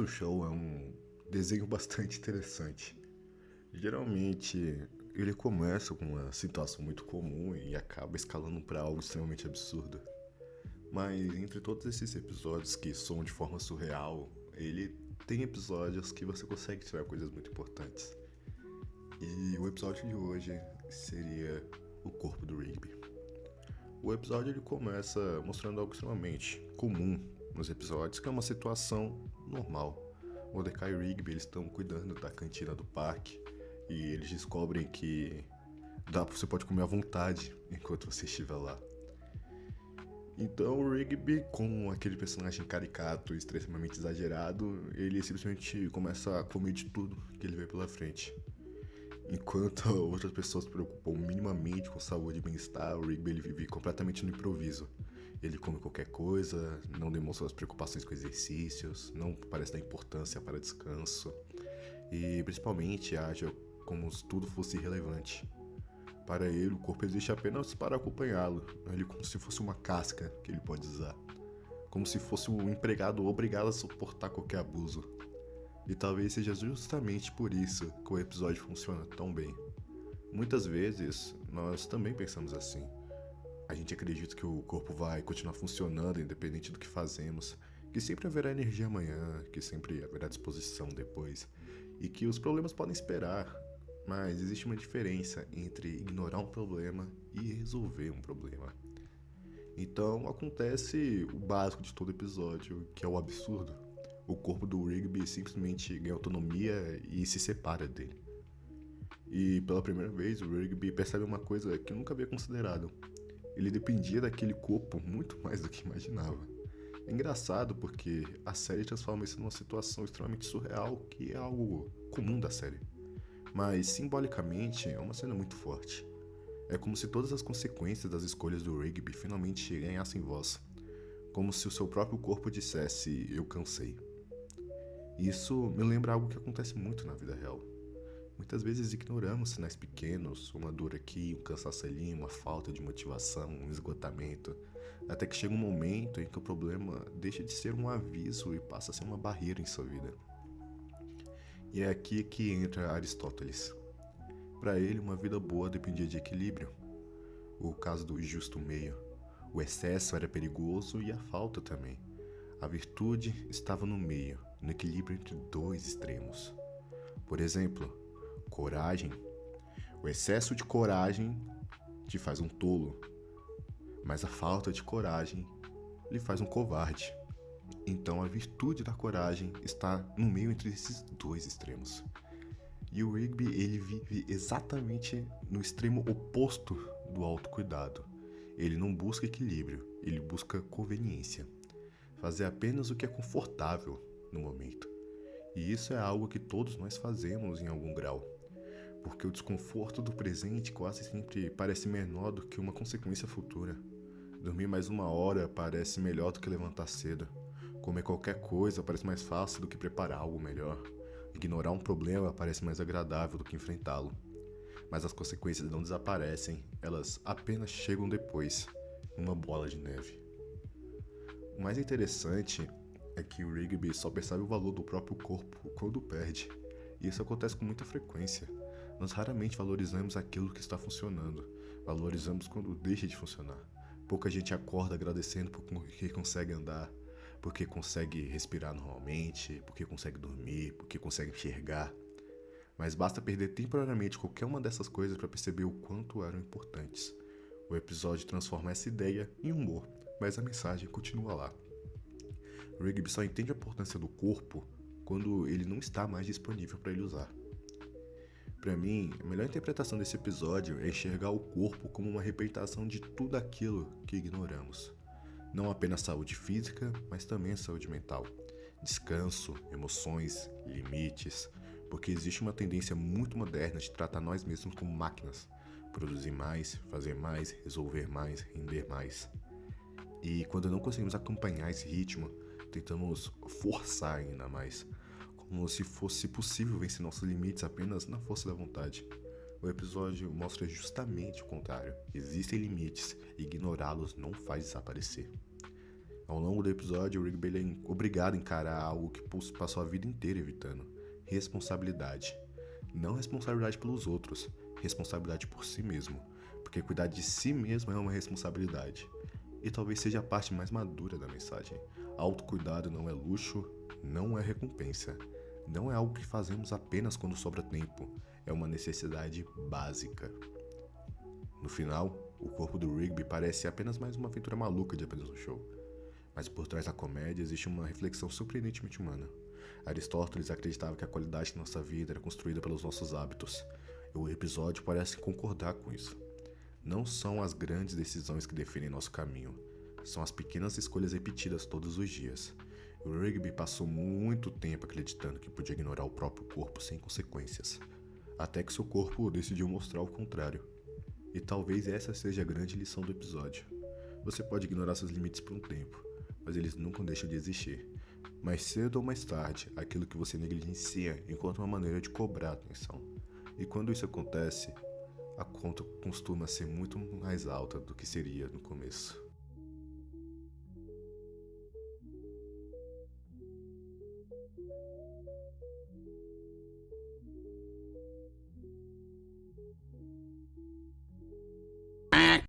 O show é um desenho bastante interessante. Geralmente, ele começa com uma situação muito comum e acaba escalando para algo extremamente absurdo. Mas entre todos esses episódios que são de forma surreal, ele tem episódios que você consegue tirar coisas muito importantes. E o episódio de hoje seria o corpo do Rigby. O episódio ele começa mostrando algo extremamente comum nos episódios, que é uma situação normal. Mordecai e Rigby eles estão cuidando da cantina do parque e eles descobrem que você pode comer à vontade enquanto você estiver lá. Então o Rigby, como aquele personagem caricato e extremamente exagerado, ele simplesmente começa a comer de tudo que ele vê pela frente. Enquanto outras pessoas se preocupam minimamente com saúde e bem-estar, o Rigby ele vive completamente no improviso. Ele come qualquer coisa, não demonstra as preocupações com exercícios, não parece dar importância para descanso e principalmente age como se tudo fosse irrelevante. Para ele, o corpo existe apenas para acompanhá-lo, ele como se fosse uma casca que ele pode usar, como se fosse um empregado obrigado a suportar qualquer abuso. E talvez seja justamente por isso que o episódio funciona tão bem. Muitas vezes, nós também pensamos assim. A gente acredita que o corpo vai continuar funcionando independente do que fazemos, que sempre haverá energia amanhã, que sempre haverá disposição depois, e que os problemas podem esperar. Mas existe uma diferença entre ignorar um problema e resolver um problema. Então acontece o básico de todo episódio, que é o absurdo. O corpo do Rigby simplesmente ganha autonomia e se separa dele. E pela primeira vez, o Rigby percebe uma coisa que nunca havia considerado. Ele dependia daquele corpo muito mais do que imaginava. É engraçado porque a série transforma isso numa situação extremamente surreal, que é algo comum da série. Mas simbolicamente é uma cena muito forte. É como se todas as consequências das escolhas do Rigby finalmente ganhassem voz. Como se o seu próprio corpo dissesse: eu cansei. Isso me lembra algo que acontece muito na vida real. Muitas vezes ignoramos sinais pequenos, uma dor aqui, um cansaço ali, uma falta de motivação, um esgotamento, até que chega um momento em que o problema deixa de ser um aviso e passa a ser uma barreira em sua vida. E é aqui que entra Aristóteles. Para ele, uma vida boa dependia de equilíbrio, o caso do justo meio. O excesso era perigoso e a falta também. A virtude estava no meio, no equilíbrio entre dois extremos. Por exemplo, coragem. O excesso de coragem te faz um tolo, mas a falta de coragem lhe faz um covarde. Então a virtude da coragem está no meio entre esses dois extremos. E o Rigby ele vive exatamente no extremo oposto do autocuidado. Ele não busca equilíbrio, ele busca conveniência. Fazer apenas o que é confortável no momento. E isso é algo que todos nós fazemos em algum grau. Porque o desconforto do presente quase sempre parece menor do que uma consequência futura. Dormir mais uma hora parece melhor do que levantar cedo. Comer qualquer coisa parece mais fácil do que preparar algo melhor. Ignorar um problema parece mais agradável do que enfrentá-lo. Mas as consequências não desaparecem, elas apenas chegam depois, uma bola de neve. O mais interessante é que o Rigby só percebe o valor do próprio corpo quando perde. E isso acontece com muita frequência. Nós raramente valorizamos aquilo que está funcionando. Valorizamos quando deixa de funcionar. Pouca gente acorda agradecendo porque consegue andar, porque consegue respirar normalmente, porque consegue dormir, porque consegue enxergar. Mas basta perder temporariamente qualquer uma dessas coisas para perceber o quanto eram importantes. O episódio transforma essa ideia em humor, mas a mensagem continua lá. Rigby só entende a importância do corpo quando ele não está mais disponível para ele usar. Para mim, a melhor interpretação desse episódio é enxergar o corpo como uma representação de tudo aquilo que ignoramos. Não apenas saúde física, mas também saúde mental. Descanso, emoções, limites, porque existe uma tendência muito moderna de tratar nós mesmos como máquinas. Produzir mais, fazer mais, resolver mais, render mais. E quando não conseguimos acompanhar esse ritmo, tentamos forçar ainda mais, como se fosse possível vencer nossos limites apenas na força da vontade. O episódio mostra justamente o contrário. Existem limites e ignorá-los não faz desaparecer. Ao longo do episódio, o Rigby ele é obrigado a encarar algo que passou a vida inteira evitando: responsabilidade. Não responsabilidade pelos outros, responsabilidade por si mesmo, porque cuidar de si mesmo é uma responsabilidade. E talvez seja a parte mais madura da mensagem. Autocuidado não é luxo, não é recompensa. Não é algo que fazemos apenas quando sobra tempo, é uma necessidade básica. No final, o corpo do Rigby parece apenas mais uma aventura maluca de apenas um show. Mas por trás da comédia existe uma reflexão surpreendentemente humana. Aristóteles acreditava que a qualidade de nossa vida era construída pelos nossos hábitos. E o episódio parece concordar com isso. Não são as grandes decisões que definem nosso caminho, são as pequenas escolhas repetidas todos os dias. O Rigby passou muito tempo acreditando que podia ignorar o próprio corpo sem consequências, até que seu corpo decidiu mostrar o contrário. E talvez essa seja a grande lição do episódio. Você pode ignorar seus limites por um tempo, mas eles nunca deixam de existir. Mais cedo ou mais tarde, aquilo que você negligencia encontra uma maneira de cobrar atenção. E quando isso acontece, a conta costuma ser muito mais alta do que seria no começo.